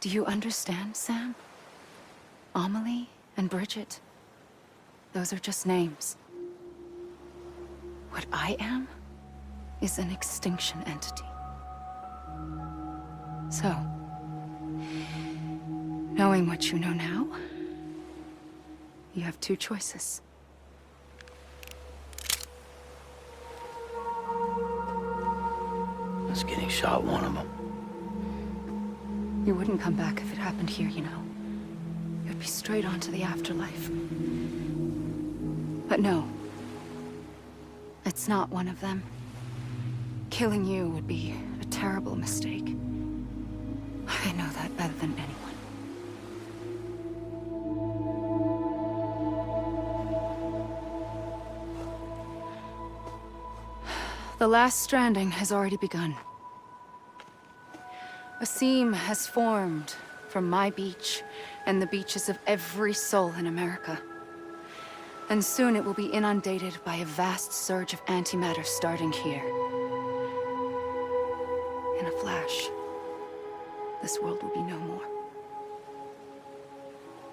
Do you understand, Sam? Amelie and Bridget, those are just names. What I am is an extinction entity. So, knowing what you know now, you have two choices. Us getting shot, one of them. You wouldn't come back if it happened here, you know. You'd be straight on to the afterlife. But no. It's not one of them. Killing you would be a terrible mistake. I know that better than anyone. The last stranding has already begun. A seam has formed from my beach and the beaches of every soul in America. And soon it will be inundated by a vast surge of antimatter starting here. In a flash, this world will be no more.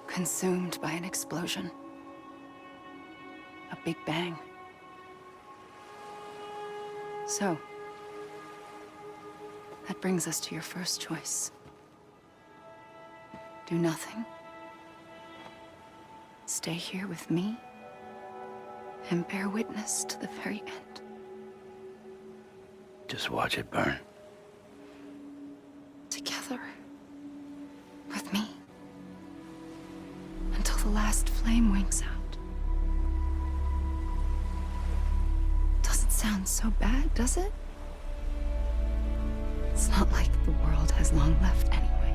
Consumed by an explosion. A big bang. So, that brings us to your first choice. Do nothing. Stay here with me, and bear witness to the very end. Just watch it burn. Together. With me. Until the last flame winks out. Doesn't sound so bad, does it? It's not like the world has long left anyway.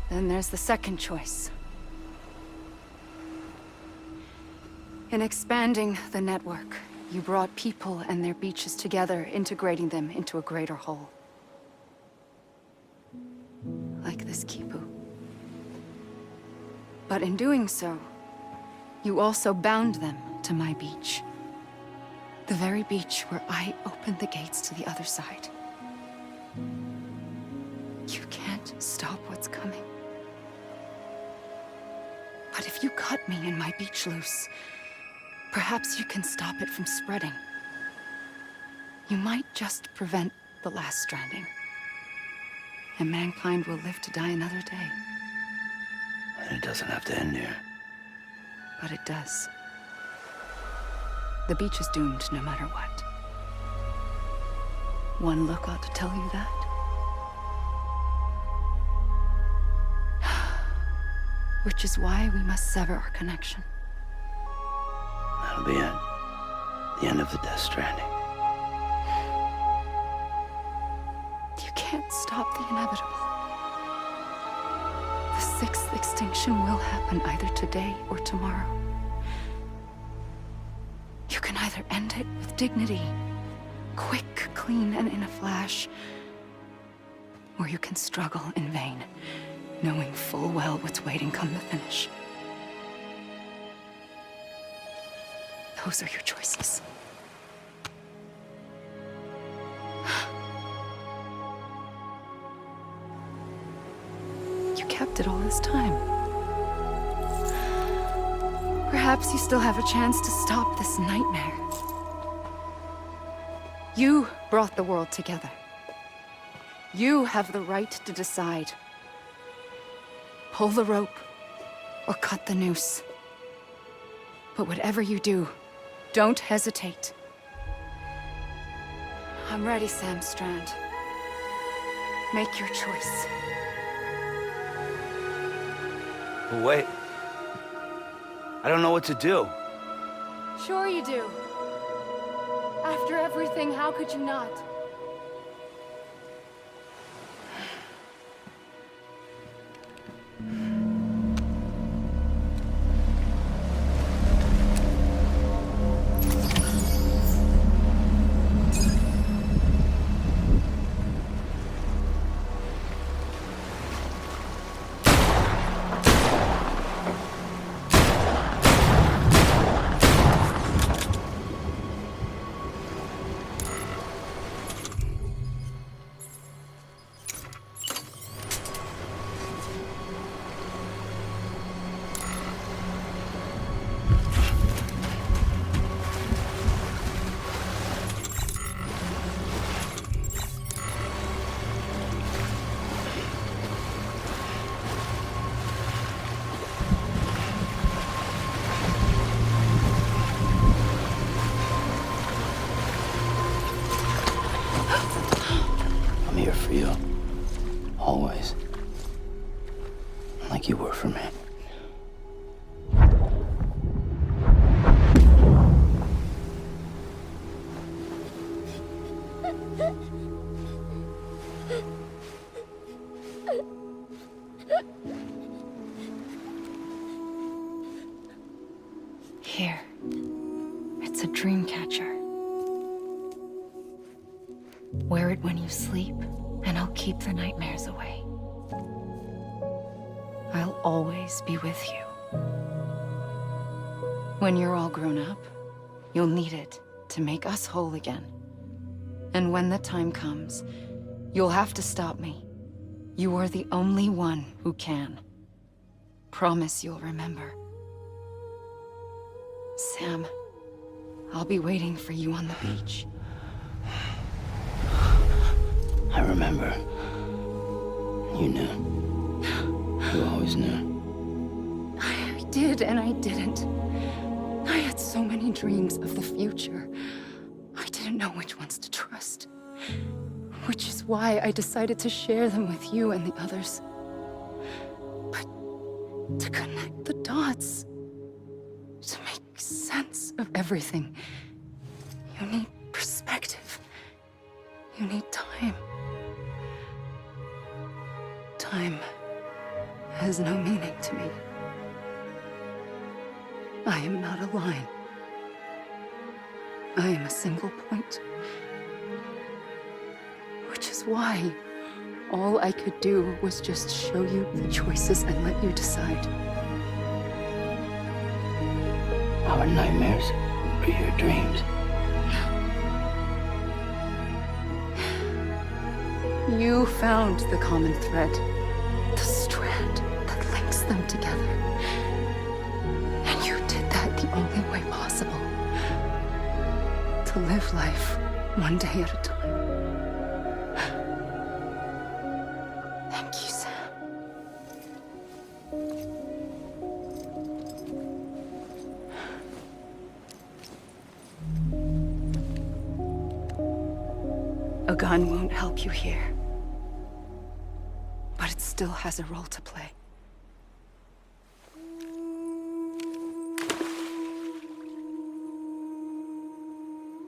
Then there's the second choice. In expanding the network, you brought people and their beaches together, integrating them into a greater whole. Like this Kipu. But in doing so, you also bound them to my beach. The very beach where I opened the gates to the other side. You can't stop what's coming. But if you cut me and my beach loose, perhaps you can stop it from spreading. You might just prevent the last stranding. And mankind will live to die another day. And it doesn't have to end here. But it does. The beach is doomed no matter what. One look ought to tell you that. Which is why we must sever our connection. That'll be it. The end of the Death Stranding. You can't stop the inevitable. The sixth extinction will happen either today or tomorrow. You can either end it with dignity, quick, clean, and in a flash, or you can struggle in vain, knowing full well what's waiting come the finish. Those are your choices. You kept it all this time. Perhaps you still have a chance to stop this nightmare. You brought the world together. You have the right to decide. Pull the rope, or cut the noose. But whatever you do, don't hesitate. I'm ready, Sam Strand. Make your choice. But wait. I don't know what to do. Sure you do. After everything, how could you not? were for me. Here. It's a dream catcher. Wear it when you sleep, and I'll keep the nightmares away. I'll always be with you. When you're all grown up, you'll need it to make us whole again. And when the time comes, you'll have to stop me. You are the only one who can. Promise you'll remember. Sam, I'll be waiting for you on the beach. I remember. You knew. You always knew. I did and I didn't. I had so many dreams of the future. I didn't know which ones to trust. Which is why I decided to share them with you and the others. But to connect the dots, to make sense of everything, you need perspective. You need time. Time has no meaning to me. I am not a line. I am a single point. Which is why all I could do was just show you the choices and let you decide. Our nightmares are your dreams. You found the common thread, the strand that links them together. And you did that the only way possible. To live life one day at a time. Thank you, Sam. A gun won't help you here. But it still has a role to play.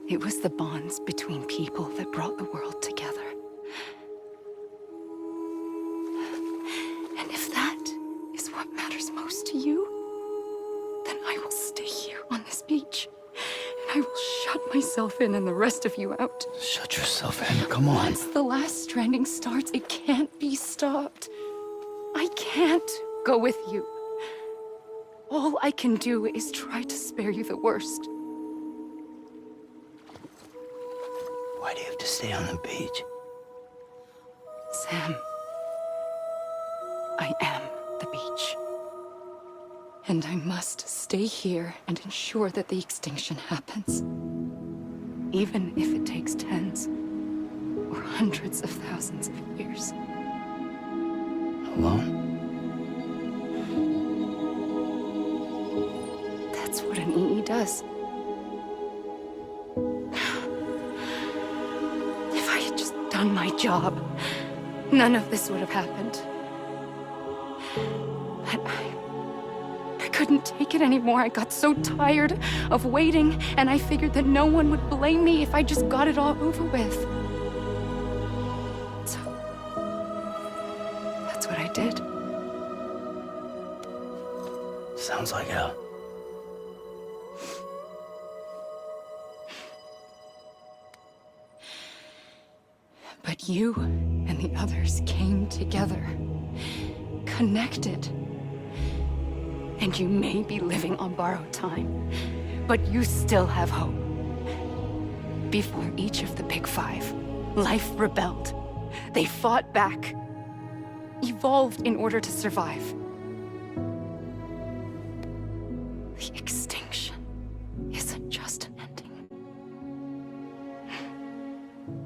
It was the bonds between people that brought the world together. And if that is what matters most to you, then I will stay here on this beach. And I will shut myself in and the rest of you out. Shut yourself in, come on. Once the last stranding starts, it can't be stopped. I can't go with you. All I can do is try to spare you the worst. Why do you have to stay on the beach? Sam, I am the beach. And I must stay here and ensure that the extinction happens. Even if it takes tens or hundreds of thousands of years. Alone? That's what an EE does. If I had just done my job, none of this would have happened. But I couldn't take it anymore. I got so tired of waiting, and I figured that no one would blame me if I just got it all over with. So, that's what I did. Sounds like hell. But you and the others came together, connected. And you may be living on borrowed time, but you still have hope. Before each of the Big Five, life rebelled. They fought back, evolved in order to survive. The extinction isn't just an ending.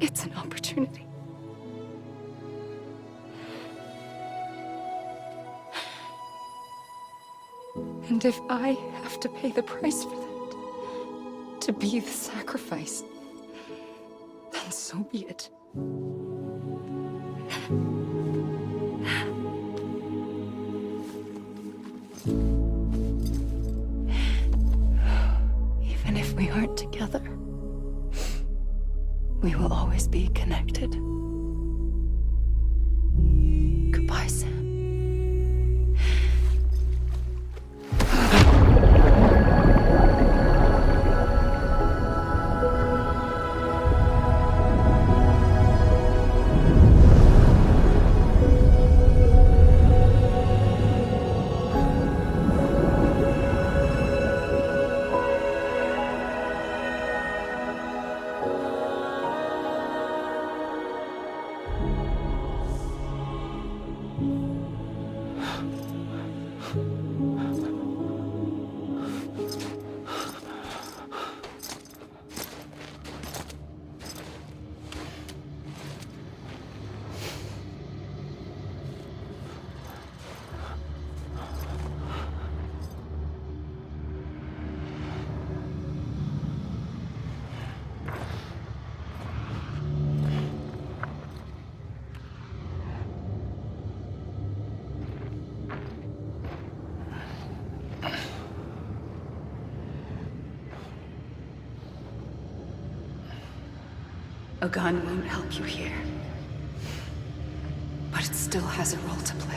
It's an opportunity. And if I have to pay the price for that, to be the sacrifice, then so be it. Even if we aren't together, we will always be connected. Goodbye, Sam. A gun won't help you here. But it still has a role to play.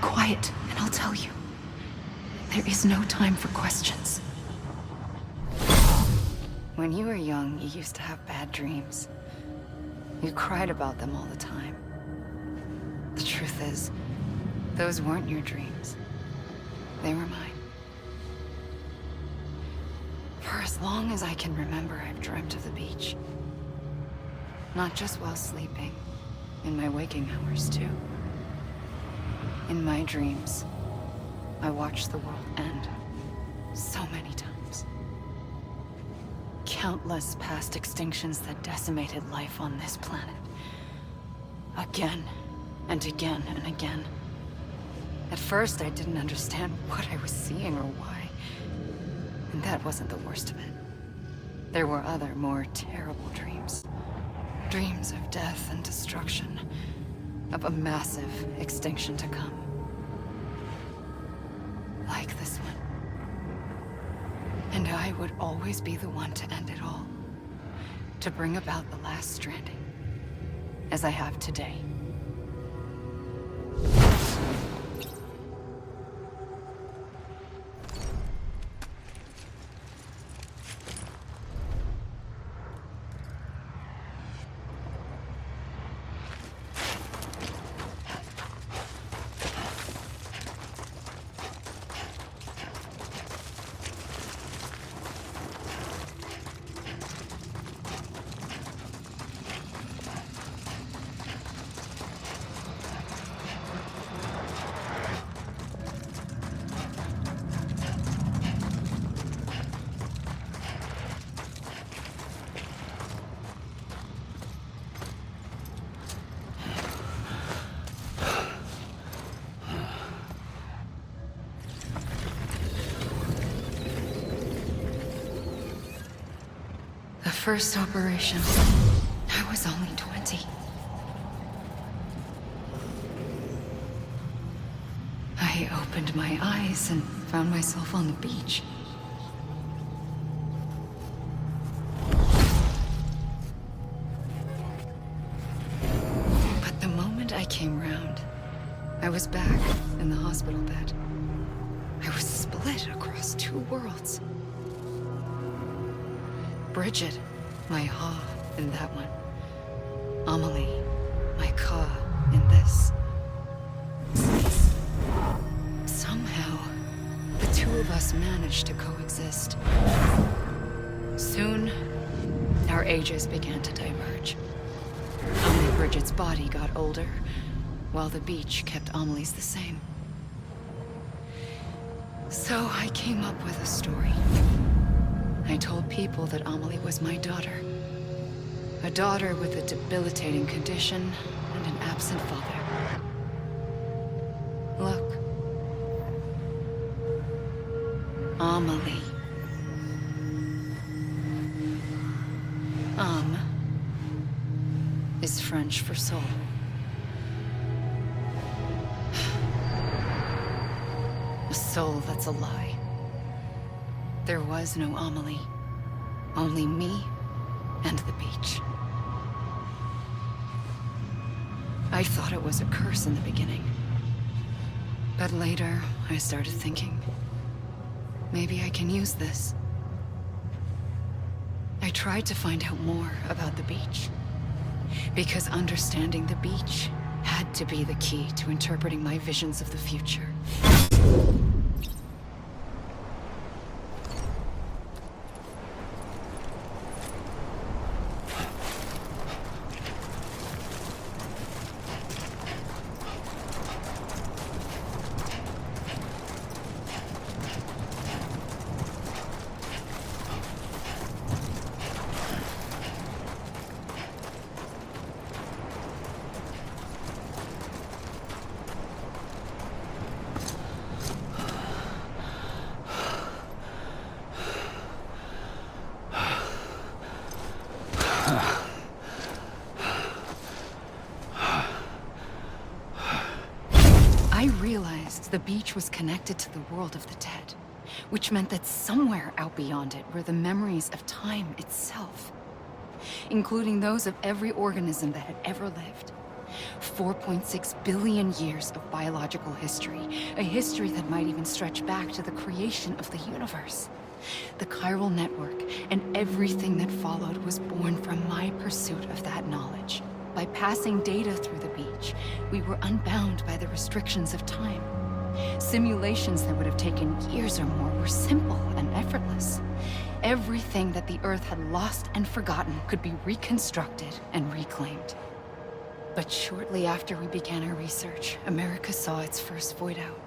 Quiet, and I'll tell you. There is no time for questions. When you were young, you used to have bad dreams. You cried about them all the time. The truth is, those weren't your dreams. They were mine. For as long as I can remember, I've dreamt of the beach. Not just while sleeping, in my waking hours too. In my dreams, I watched the world end so many times. Countless past extinctions that decimated life on this planet. Again, and again, and again. At first, I didn't understand what I was seeing or why. And that wasn't the worst of it. There were other, more terrible dreams. Dreams of death and destruction. Of a massive extinction to come. Like this one. And I would always be the one to end it all. to bring about the last stranding, as I have today. The first operation, I was only 20. I opened my eyes and found myself on the beach. But the moment I came round, I was back in the hospital bed. I was split across two worlds. Bridget, my Ha in that one. Amelie, my Ka in this. Somehow, the two of us managed to coexist. Soon, our ages began to diverge. Only Bridget's body got older, while the beach kept Amelie's the same. So I came up with a story. I told people that Amelie was my daughter. A daughter with a debilitating condition and an absent father. Look. Amelie. Is French for soul. A soul that's a lie. There was no Amelie. Only me and the beach. I thought it was a curse in the beginning. But later, I started thinking, maybe I can use this. I tried to find out more about the beach. Because understanding the beach had to be the key to interpreting my visions of the future. I realized the beach was connected to the world of the dead, which meant that somewhere out beyond it were the memories of time itself, including those of every organism that had ever lived. 4.6 billion years of biological history, a history that might even stretch back to the creation of the universe. The chiral network and everything that followed was born from my pursuit of that knowledge. By passing data through the beach, we were unbound by the restrictions of time. Simulations that would have taken years or more were simple and effortless. Everything that the Earth had lost and forgotten could be reconstructed and reclaimed. But shortly after we began our research, America saw its first void out.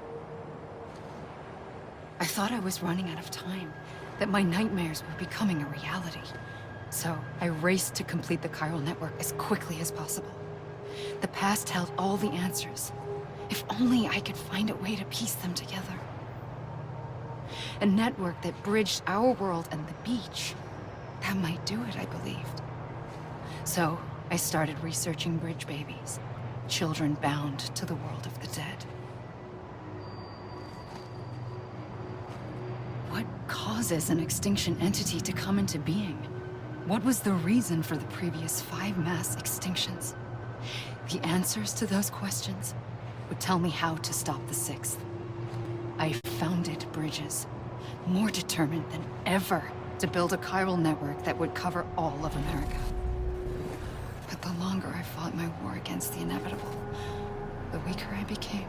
I thought I was running out of time, that my nightmares were becoming a reality. So I raced to complete the chiral network as quickly as possible. The past held all the answers. If only I could find a way to piece them together. A network that bridged our world and the beach. That might do it, I believed. So I started researching bridge babies, children bound to the world of the dead. What causes an extinction entity to come into being? What was the reason for the previous 5 mass extinctions? The answers to those questions would tell me how to stop the 6th. I founded bridges, more determined than ever to build a chiral network that would cover all of America. But the longer I fought my war against the inevitable, the weaker I became.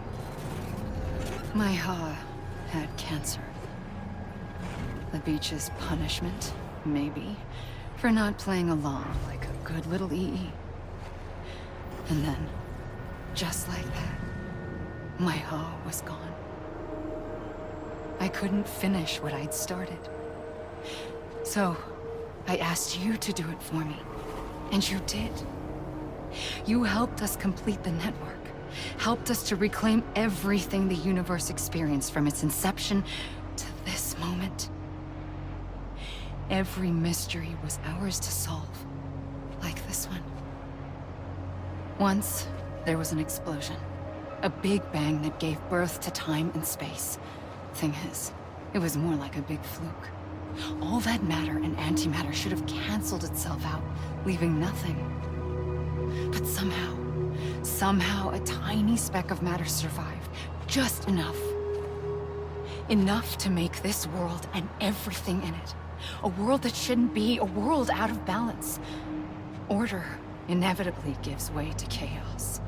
My Ha had cancer. The beach's punishment, maybe, for not playing along like a good little EE. And then, just like that, my Ha was gone. I couldn't finish what I'd started. So, I asked you to do it for me, and you did. You helped us complete the network, helped us to reclaim everything the universe experienced from its inception to this moment. Every mystery was ours to solve, like this one. Once, there was an explosion. A big bang that gave birth to time and space. Thing is, it was more like a big fluke. All that matter and antimatter should have canceled itself out, leaving nothing. But somehow a tiny speck of matter survived. Just enough. Enough to make this world and everything in it. A world that shouldn't be, a world out of balance. Order inevitably gives way to chaos.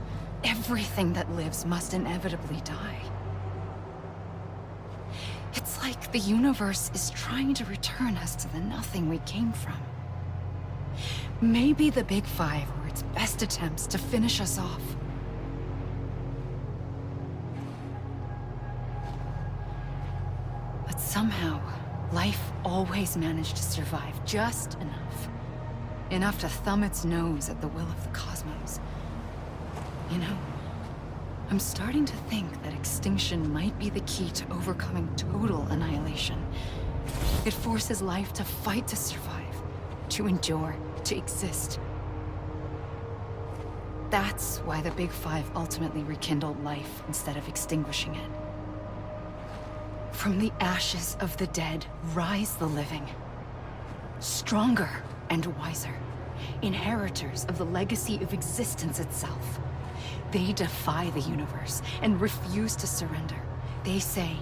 Everything that lives must inevitably die. It's like the universe is trying to return us to the nothing we came from. Maybe the Big Five were its best attempts to finish us off. But somehow, life always managed to survive just enough. Enough to thumb its nose at the will of the cosmos. You know, I'm starting to think that extinction might be the key to overcoming total annihilation. It forces life to fight to survive, to endure, to exist. That's why the Big Five ultimately rekindled life instead of extinguishing it. From the ashes of the dead rise the living. Stronger and wiser. Inheritors of the legacy of existence itself. They defy the universe and refuse to surrender. They say,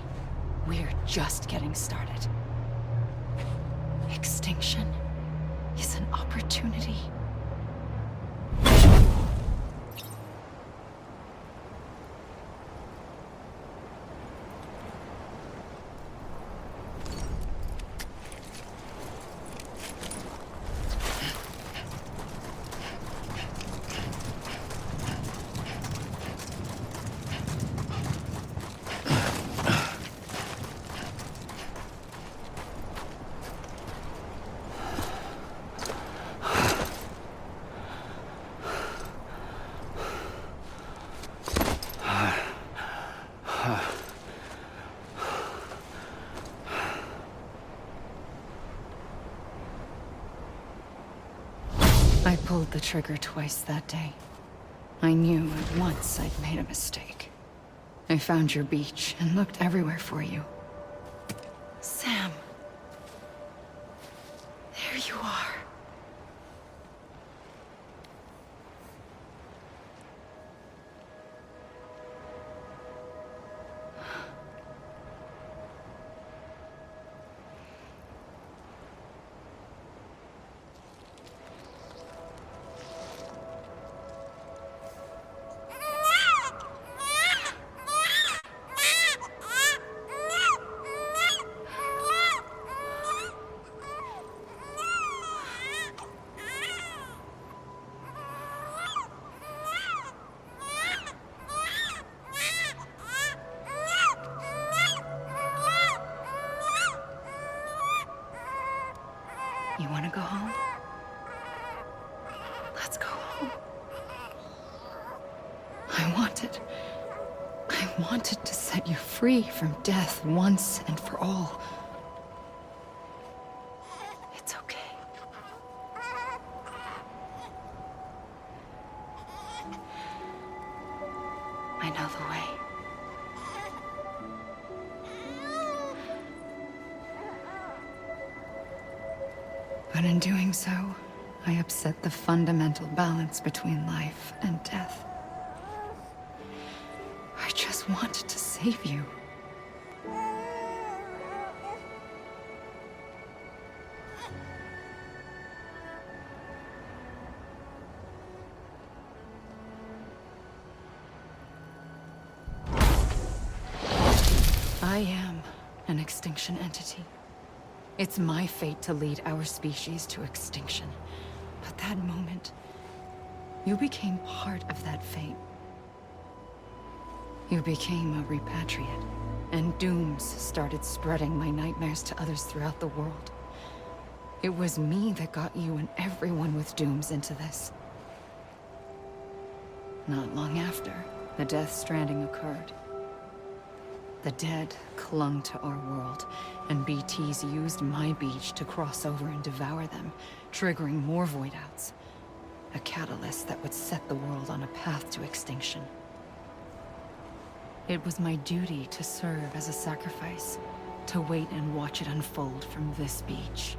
we're just getting started. Extinction is an opportunity. I pulled the trigger twice that day. I knew at once I'd made a mistake. I found your beach and looked everywhere for you. Sam. There you are. You want to go home? Let's go home. I wanted to set you free from death once and for all. It's okay. I know the way. But in doing so, I upset the fundamental balance between life and death. I just wanted to save you. I am an extinction entity. It's my fate to lead our species to extinction. But that moment, you became part of that fate. You became a repatriate, and dooms started spreading my nightmares to others throughout the world. It was me that got you and everyone with dooms into this. Not long after, the Death Stranding occurred. The dead clung to our world, and BTs used my beach to cross over and devour them, triggering more void outs. A catalyst that would set the world on a path to extinction. It was my duty to serve as a sacrifice, to wait and watch it unfold from this beach.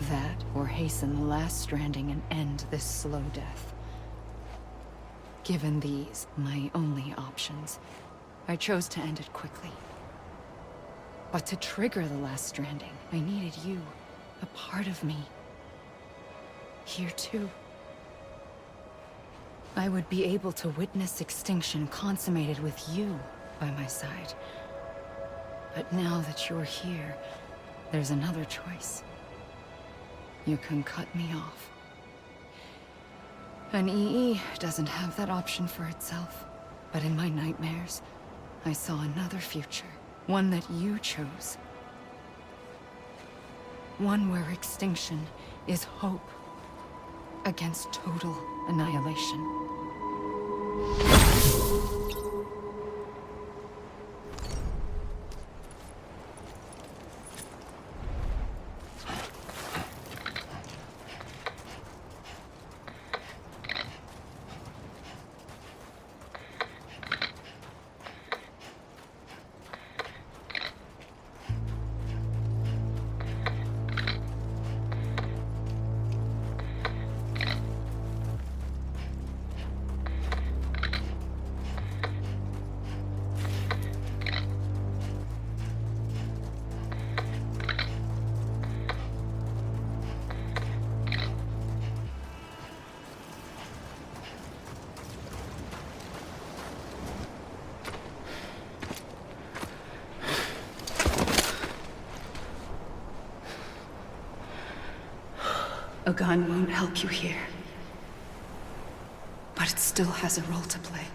That, or hasten the last stranding and end this slow death. Given these, my only options, I chose to end it quickly. But to trigger the last stranding, I needed you, a part of me. Here too. I would be able to witness extinction consummated with you by my side. But now that you're here, there's another choice. You can cut me off. An EE doesn't have that option for itself. But in my nightmares, I saw another future. One that you chose. One where extinction is hope against total annihilation. A gun won't help you here. But it still has a role to play.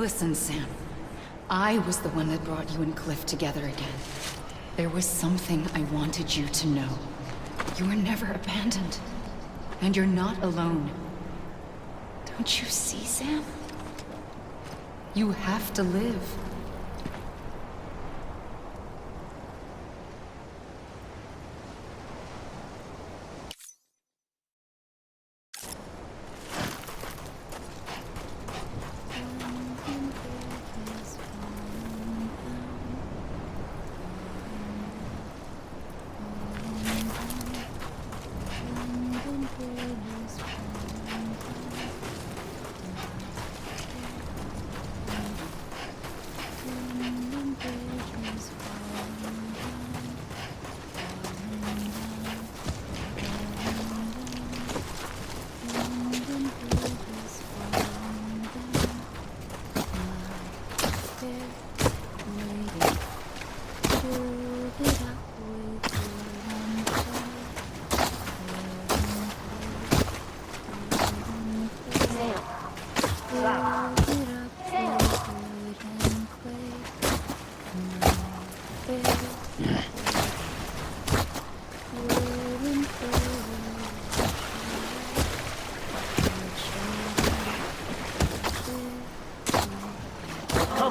Listen, Sam. I was the one that brought you and Cliff together again. There was something I wanted you to know. You were never abandoned. And you're not alone. Don't you see, Sam? You have to live.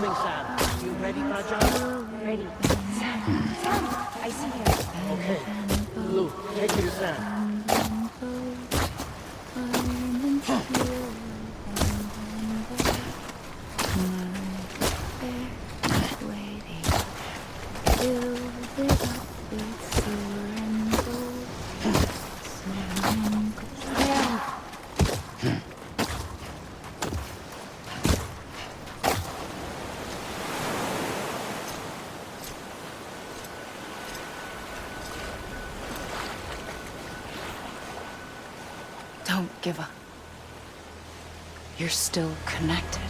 incoming, Sam. You ready for a jump? Ready. Sam, I see you. Okay. Lou, take me to Sam. Don't give up. You're still connected.